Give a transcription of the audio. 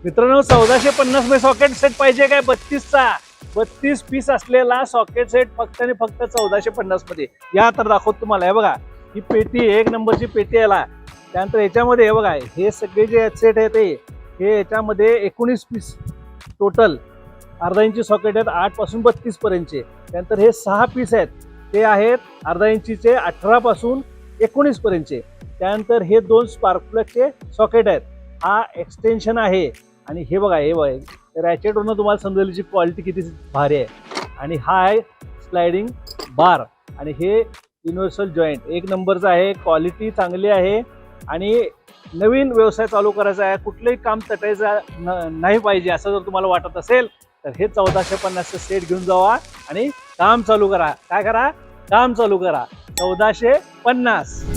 मित्रांनो 1450 मध्ये socket set पाहिजे काय 32चा 32 पीस असलेला सॉकेट सेट फक्त आणि फक्त 1450 मध्ये या तर दाखवतो तुम्हाला. हे बघा ही पेटी एक नंबरची पेटी याला. त्यानंतर याच्यामध्ये हे बघा हे सगळे जे सेट आहेत हे याच्यामध्ये 19 पीस टोटल अर्धा इंची सॉकेट आहेत 8 पासून 32 पर्यंतचे. त्यानंतर हे 6 पीस आहेत ते आहेत अर्धा इंचीचे 18 पासून 19 पर्यंतचे. त्यानंतर हे 2 स्पार्क प्लगचे सॉकेट आहेत. हा एक्सटेन्शन आहे आणि हे बघा रॅचेटवरनं तुम्हाला समजेल जी क्वालिटी किती भारी आहे. आणि हा आहे स्लायडिंग बार आणि हे युनिव्हर्सल जॉईंट एक नंबरचा आहे. क्वालिटी चांगली आहे आणि नवीन व्यवसाय चालू करायचा आहे कुठलंही काम तटायचं नाही पाहिजे असं जर तुम्हाला वाटत असेल तर हे 1450 सेट घेऊन जावा आणि काम चालू करा. काय करा काम चालू करा 1450.